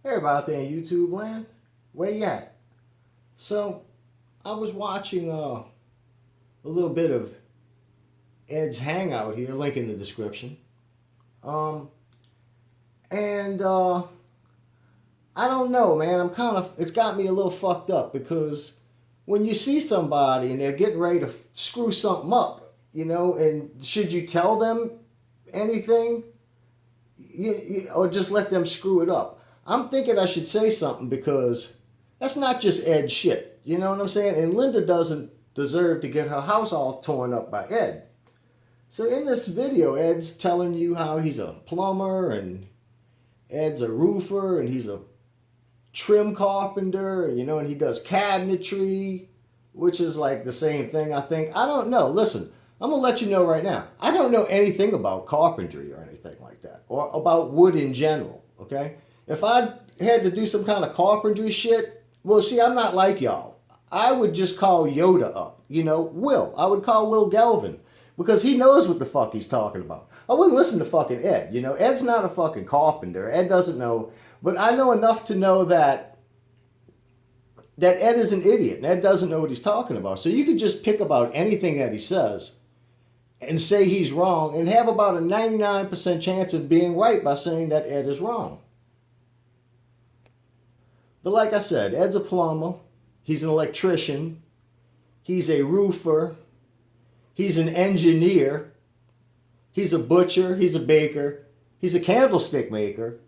Everybody out there in YouTube land, where you at? So, I was watching a little bit of Ed's Hangout here, link in the description. Um, and I don't know, man. It's got me a little fucked up because when you see somebody and they're getting ready to screw something up, and should you tell them anything? Or just let them screw it up. I'm thinking I should say something because that's not just Ed's shit. You know what I'm saying? And Linda doesn't deserve to get her house all torn up by Ed. So in this video, Ed's telling you how he's a plumber and Ed's a roofer and he's a trim carpenter, and he does cabinetry, which is like the same thing, I think. I don't know. Listen, I'm going to let you know right now. I don't know anything about carpentry or anything like that, or about wood in general, okay? If I had to do some kind of carpentry shit, well, see, I'm not like y'all. I would just call Yoda up, Will. I would call Will Galvin because he knows what the fuck he's talking about. I wouldn't listen to fucking Ed, Ed's not a fucking carpenter. Ed doesn't know, but I know enough to know that Ed is an idiot and Ed doesn't know what he's talking about. So you could just pick about anything that he says and say he's wrong and have about a 99% chance of being right by saying that Ed is wrong. But like I said, Ed's a plumber, he's an electrician, he's a roofer, he's an engineer, he's a butcher, he's a baker, he's a candlestick maker,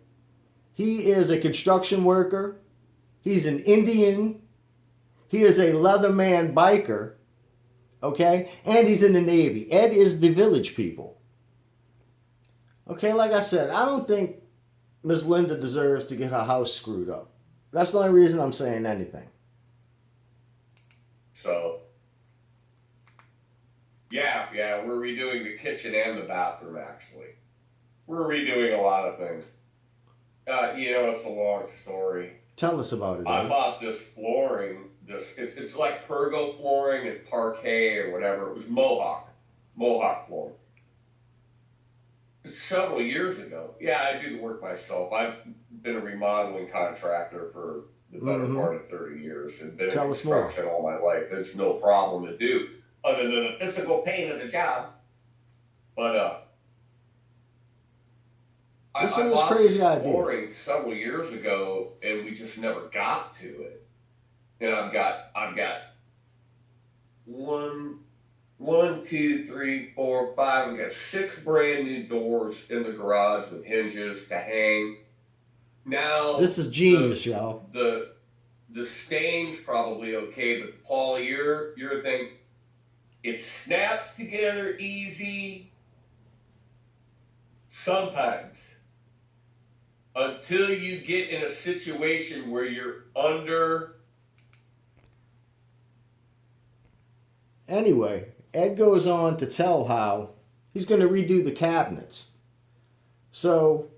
he is a construction worker, he's an Indian, he is a Leatherman biker, okay? And he's in the Navy. Ed is the village people. Okay, like I said, I don't think Miss Lynda deserves to get her house screwed up. That's the only reason I'm saying anything. So, yeah, we're redoing the kitchen and the bathroom, actually. We're redoing a lot of things. It's a long story. Tell us about it, I Ed. bought this flooring, it's like pergo flooring and parquet or whatever. It was Mohawk flooring. Several years ago. Yeah, I do the work myself. I've been a remodeling contractor for the better part of 30 years and been in Tell us more. construction all my life. There's no problem to do other than the physical pain of the job. But Listen I to this bought crazy this idea. flooring several years ago and we just never got to it. And I've got one, two, three, four, five. I've got 6 brand new doors in the garage with hinges to hang. Now This is genius, y'all. the stain's probably okay, but Paul, your thing, it snaps together easy sometimes until you get in a situation where you're under. Anyway, Ed goes on to tell how he's going to redo the cabinets. So,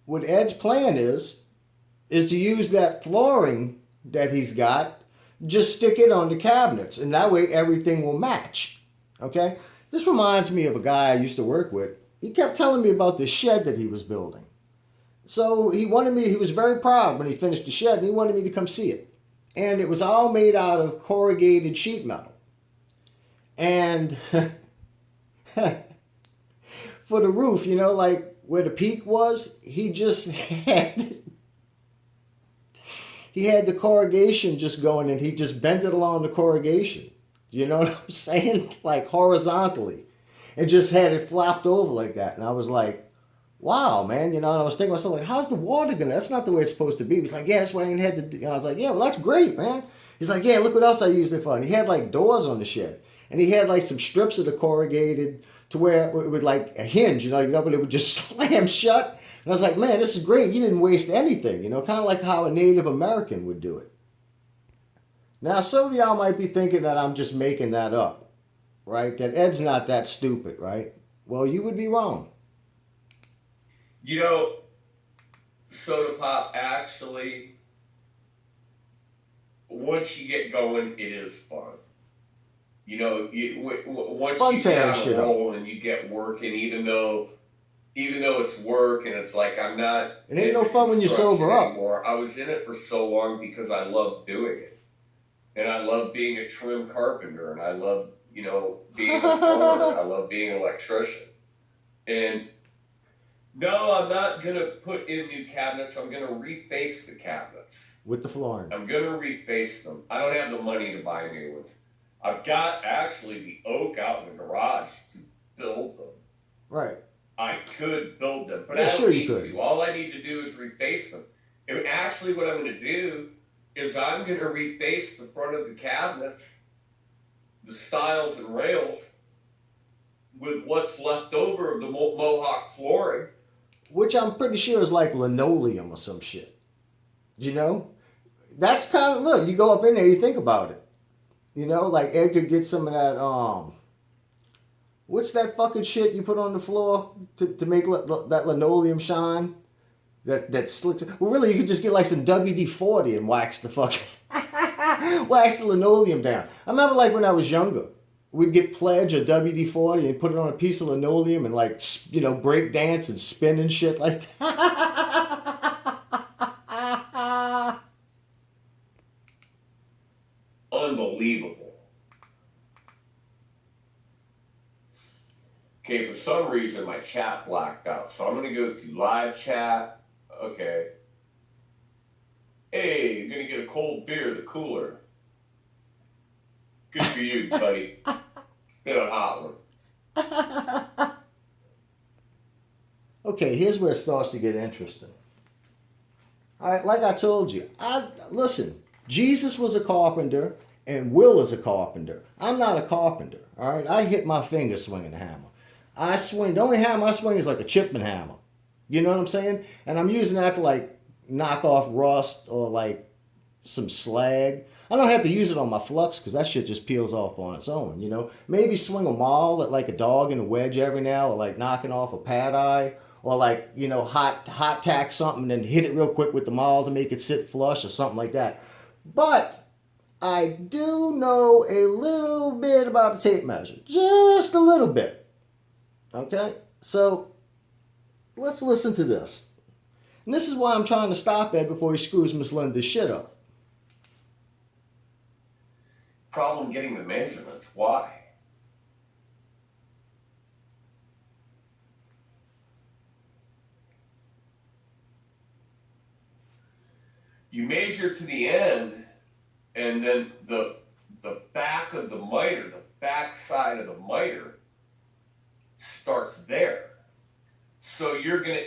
what Ed's plan is to use that flooring that he's got, just stick it on the cabinets, and that way everything will match. Okay? This reminds me of a guy I used to work with. He kept telling me about this shed that he was building. So he was very proud when he finished the shed, and he wanted me to come see it. And it was all made out of corrugated sheet metal. And for the roof, like where the peak was, he had the corrugation just going and he just bent it along the corrugation. You know what I'm saying? Like horizontally. And just had it flopped over like that. And I was like, wow, man. And I was thinking to myself, like, how's the water gonna? That's not the way it's supposed to be. He's like, yeah, that's why I had to do. And I was like, yeah, well, that's great, man. He's like, yeah, look what else I used it for. And he had like doors on the shed. And he had like some strips of the corrugated to where it would like a hinge, but it would just slam shut. And I was like, man, this is great. You didn't waste anything, kind of like how a Native American would do it. Now, some of y'all might be thinking that I'm just making that up, right? That Ed's not that stupid, right? Well, you would be wrong. Soda pop actually, once you get going, it is fun. Once fun you tearing get on shit a up. roll and you get working, even though even though it's work and it's like I'm not. It ain't no fun when you sober up. Anymore. I was in it for so long because I love doing it, and I love being a trim carpenter, and I love being a plumber. I love being an electrician, and no, I'm not gonna put in new cabinets. I'm gonna reface the cabinets with the flooring. I'm gonna reface them. I don't have the money to buy new ones. I've got actually the oak out in the garage to build them. Right. I could build them, but yeah, I don't sure need you could. to. All I need to do is reface them. And actually, what I'm going to do is I'm going to reface the front of the cabinets, the stiles and rails, with what's left over of the Mohawk flooring. Which I'm pretty sure is like linoleum or some shit. You know? That's kind of, look, you go up in there, you think about it. You know, like Ed could get some of that, what's that fucking shit you put on the floor to make that linoleum shine? That slick. Well, really, you could just get like some WD-40 and wax the fucking, wax the linoleum down. I remember like when I was younger, we'd get Pledge or WD-40 and put it on a piece of linoleum and like, break dance and spin and shit like that. Unbelievable. Okay, for some reason my chat blacked out, so I'm going to go to live chat. Okay. Hey, you're going to get a cold beer, the cooler. Good for you, buddy. It's been a hot one. Okay, here's where it starts to get interesting. All right, like I told you, listen, Jesus was a carpenter and Will is a carpenter. I'm not a carpenter, all right? I hit my finger swinging the hammer. The only hammer I swing is like a Chipman hammer. You know what I'm saying? And I'm using that to like knock off rust or like some slag. I don't have to use it on my flux because that shit just peels off on its own, you know? Maybe swing a maul at like a dog in a wedge every now, or like knocking off a pad eye, or like, hot tack something and then hit it real quick with the maul to make it sit flush or something like that. But I do know a little bit about a tape measure. Just a little bit. Okay? So let's listen to this. And this is why I'm trying to stop Ed before he screws Miss Lynda's shit up. Problem getting the measurements. Why? You measure to the end, and then the back of the miter, the back side of the miter, starts there. So you're gonna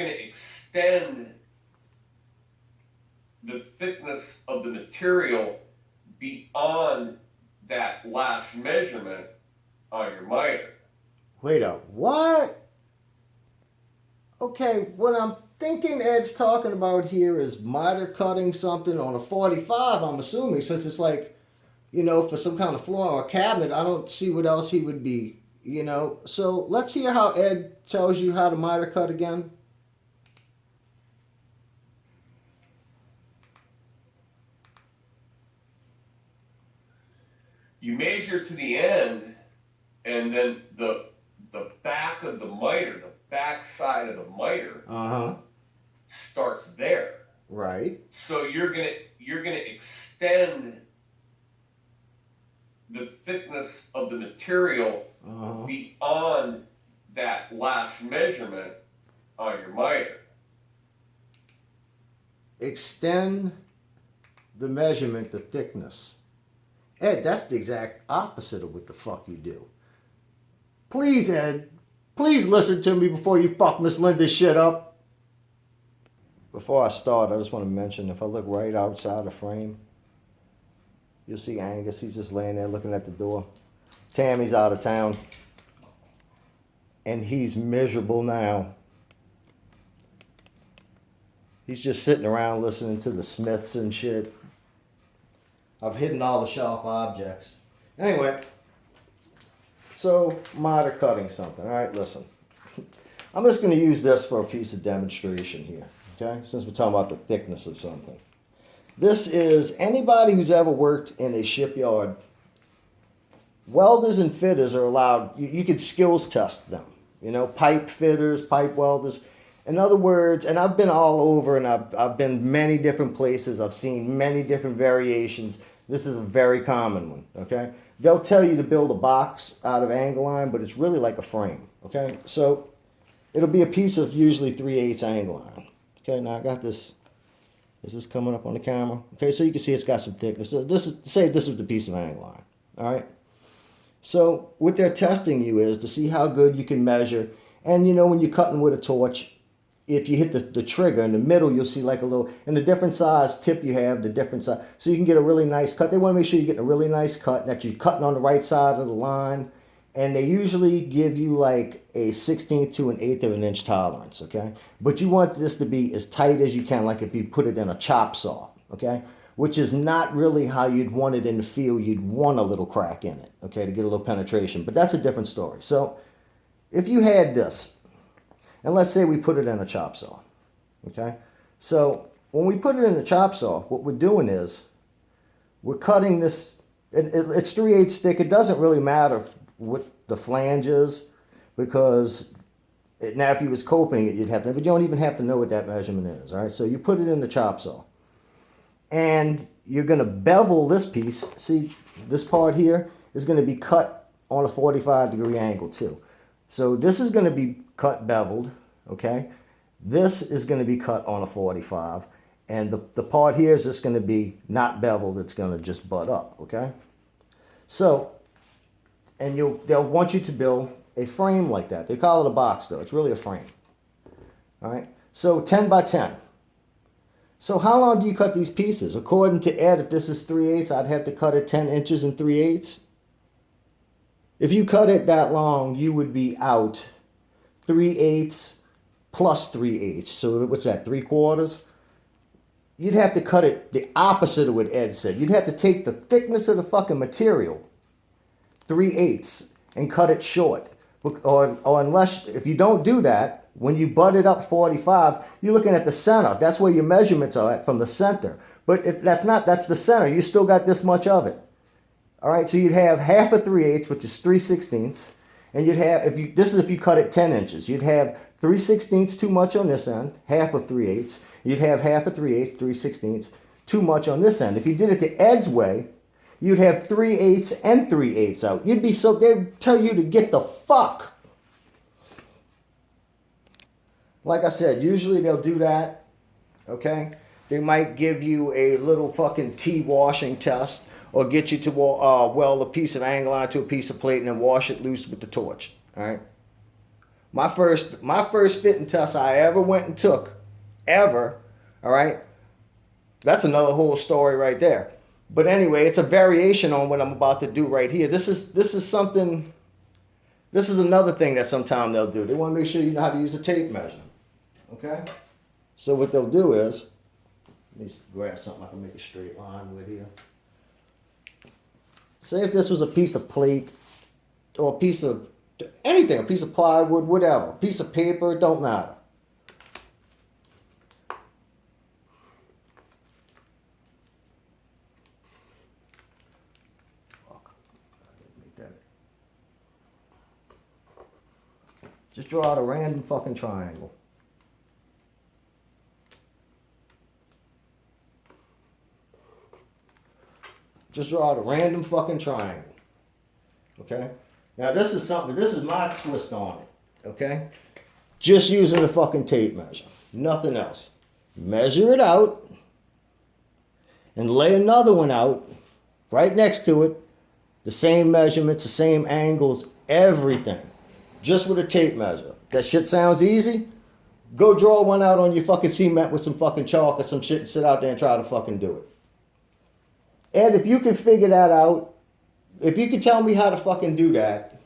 extend the thickness of the material beyond that last measurement on your miter. Wait up, what? Okay, what I'm thinking Ed's talking about here is miter cutting something on a 45, I'm assuming, since it's like, for some kind of floor or cabinet, I don't see what else he would be, So let's hear how Ed tells you how to miter cut again. You measure to the end, and then the back of the miter, the back side of the miter, starts there. Right. So you're gonna extend the thickness of the material beyond that last measurement on your miter. Extend the measurement, the thickness. Ed, that's the exact opposite of what the fuck you do. Please, Ed, please listen to me before you fuck Miss Lynda's shit up. Before I start, I just want to mention, if I look right outside the frame, you'll see Angus. He's just laying there looking at the door. Tammy's out of town. And he's miserable now. He's just sitting around listening to the Smiths and shit. I've hidden all the sharp objects. Anyway, so miter cutting something. All right, listen. I'm just going to use this for a piece of demonstration here, okay? Since we're talking about the thickness of something. This is anybody who's ever worked in a shipyard. Welders and fitters are allowed, you could skills test them, You know, pipe fitters, pipe welders. In other words, and I've been all over and I've been many different places. I've seen many different variations. This is a very common one, okay? They'll tell you to build a box out of angle iron, but it's really like a frame, okay? So it'll be a piece of usually 3/8 angle iron. Okay, now I got this. Is this coming up on the camera? Okay, so you can see it's got some thickness. So say this is the piece of angle iron, all right? So what they're testing you is to see how good you can measure. And you know, when you're cutting with a torch, if you hit the trigger in the middle, you'll see like a little, and the different size tip you have, the different size. So you can get a really nice cut. They want to make sure you're getting a really nice cut, that you're cutting on the right side of the line. And they usually give you like a 1/16 to 1/8 of an inch tolerance, okay? But you want this to be as tight as you can, like if you put it in a chop saw, okay? Which is not really how you'd want it in the field. You'd want a little crack in it, okay, to get a little penetration. But that's a different story. So if you had this, and let's say we put it in a chop saw, okay? So when we put it in a chop saw, what we're doing is we're cutting this, it's 3/8 thick. It doesn't really matter what the flange is because now if you was coping it, you'd have to, but you don't even have to know what that measurement is, all right? So you put it in the chop saw and you're gonna bevel this piece. See, this part here is gonna be cut on a 45-degree angle too. So this is gonna be cut beveled, okay? This is gonna be cut on a 45, and the part here is just gonna be not beveled, it's gonna just butt up, okay? So, and they'll want you to build a frame like that. They call it a box though, it's really a frame, all right? So 10 by 10. So how long do you cut these pieces? According to Ed, if this is 3/8, I'd have to cut it 10 inches and 3/8. If you cut it that long, you would be out 3/8 plus 3/8. So what's that, 3/4? You'd have to cut it the opposite of what Ed said. You'd have to take the thickness of the fucking material, 3/8, and cut it short. Or unless, if you don't do that, when you butt it up 45, you're looking at the center. That's where your measurements are at, from the center. But if that's the center. You still got this much of it. All right, so you'd have half of 3/8, which is 3/16. And you'd have, this is if you cut it 10 inches, you'd have 3/16 too much on this end, half of 3/8. You'd have half of 3/8, 3/16 too much on this end. If you did it the Ed's way, you'd have 3/8 and 3/8 out. You'd be so, they'd tell you to get the fuck. Like I said, usually they'll do that, okay? They might give you a little fucking T-washing test or get you to weld a piece of angle iron to a piece of plate and then wash it loose with the torch, all right? My first fitting test I ever went and took, ever, all right? That's another whole story right there. But anyway, it's a variation on what I'm about to do right here. This is something, this is another thing that sometimes they'll do. They want to make sure you know how to use a tape measure. Okay? So what they'll do is, let me grab something I can make a straight line with here. Say if this was a piece of plate or a piece of anything, a piece of plywood, whatever, a piece of paper, it don't matter. Just draw out a random fucking triangle. Just draw out a random fucking triangle. Okay? Now this is something, this is my twist on it. Okay? Just using the fucking tape measure. Nothing else. Measure it out. And lay another one out right next to it. The same measurements, the same angles, everything. Just with a tape measure. That shit sounds easy? Go draw one out on your fucking cement with some fucking chalk or some shit and sit out there and try to fucking do it. Ed, if you can figure that out, if you can tell me how to fucking do that,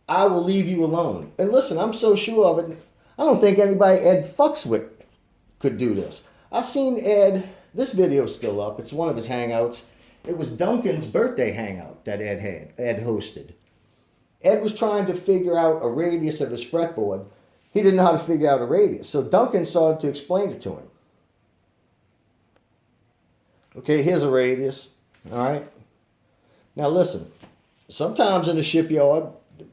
I will leave you alone. And listen, I'm so sure of it. I don't think anybody Ed fucks with could do this. I seen Ed, this video's still up. It's one of his hangouts. It was Duncan's birthday hangout that Ed hosted. Ed was trying to figure out a radius of his fretboard. He didn't know how to figure out a radius. So Duncan started to explain it to him. Okay, here's a radius. All right. Now listen, sometimes in the shipyard,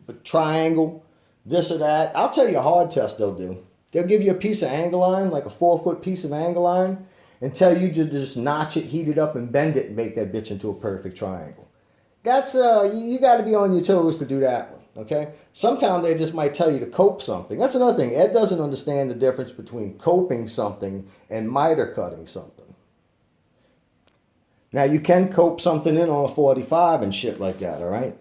the triangle, this or that. I'll tell you a hard test they'll do. They'll give you a piece of angle iron, like a 4-foot piece of angle iron, and tell you to just notch it, heat it up, and bend it and make that bitch into a perfect triangle. That's you got to be on your toes to do that one, okay? Sometimes they just might tell you to cope something. That's another thing. Ed doesn't understand the difference between coping something and miter cutting something. Now, you can cope something in on a 45 and shit like that, all right?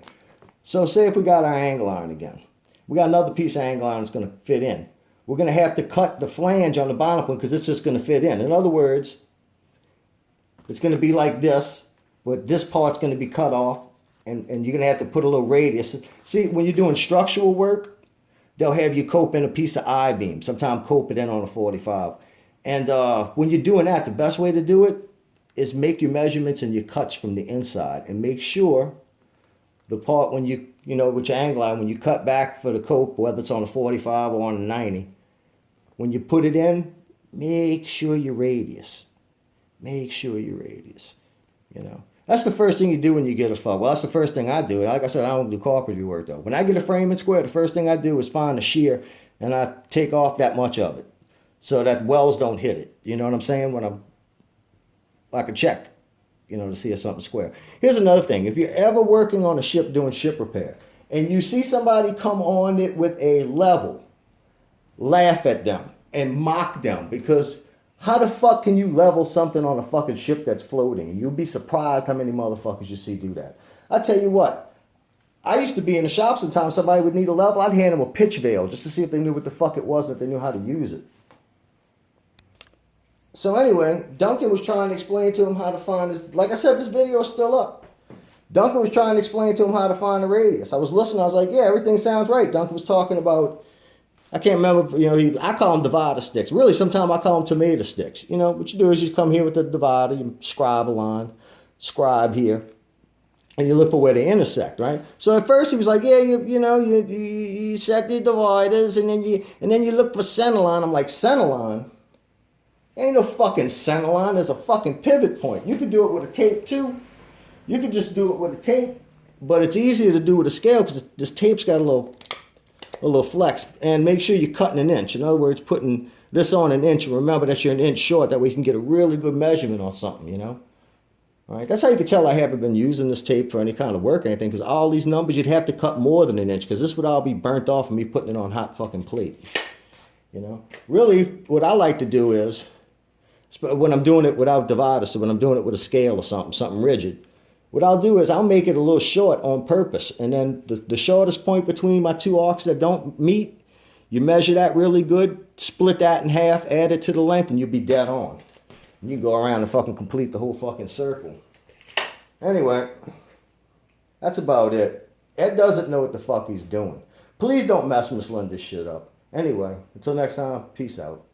So say if we got our angle iron again. We got another piece of angle iron that's going to fit in. We're going to have to cut the flange on the bottom one because it's just going to fit in. In other words, it's going to be like this, but this part's going to be cut off, and you're going to have to put a little radius. See, when you're doing structural work, they'll have you cope in a piece of I-beam, sometimes cope it in on a 45. And when you're doing that, the best way to do it is make your measurements and your cuts from the inside, and make sure the part when you know, with your angle iron, when you cut back for the cope, whether it's on a 45 or on a 90, when you put it in, make sure your radius. Make sure your radius, you know. That's the first thing you do when you get a fuck. Well, that's the first thing I do. Like I said, I don't do carpentry work, though. When I get a frame and square, the first thing I do is find a shear, and I take off that much of it so that wells don't hit it. You know what I'm saying? When I can check, you know, to see if something's square. Here's another thing. If you're ever working on a ship doing ship repair, and you see somebody come on it with a level, laugh at them and mock them, because how the fuck can you level something on a fucking ship that's floating? And you'll be surprised how many motherfuckers you see do that. I tell you what, I used to be in the shop sometimes, somebody would need a level, I'd hand them a pitch veil just to see if they knew what the fuck it was and if they knew how to use it. So anyway, Duncan was trying to explain to him how to find this. Like I said, this video is still up. Duncan was trying to explain to him how to find the radius. I was listening, I was like, yeah, everything sounds right. Duncan was talking about, I can't remember, you know, I call them divider sticks. Really, sometimes I call them tomato sticks. You know, what you do is you come here with the divider, you scribe a line, scribe here, and you look for where they intersect, right? So at first he was like, yeah, you set the dividers, and then you look for centerline. I'm like, centerline? Ain't no fucking centerline. There's a fucking pivot point. You could do it with a tape too. You could just do it with a tape, but it's easier to do with a scale because this tape's got a little flex. And make sure you're cutting an inch. In other words, putting this on an inch. Remember that you're an inch short. That way you can get a really good measurement on something, you know? All right, that's how you can tell I haven't been using this tape for any kind of work or anything, because all these numbers, you'd have to cut more than an inch, because this would all be burnt off of me putting it on hot fucking plate. You know? Really, what I like to do is, when I'm doing it without dividers, so when I'm doing it with a scale or something rigid, what I'll do is I'll make it a little short on purpose. And then the shortest point between my two arcs that don't meet, you measure that really good, split that in half, add it to the length, and you'll be dead on. And you go around and fucking complete the whole fucking circle. Anyway, that's about it. Ed doesn't know what the fuck he's doing. Please don't mess Miss Lynda's shit up. Anyway, until next time, peace out.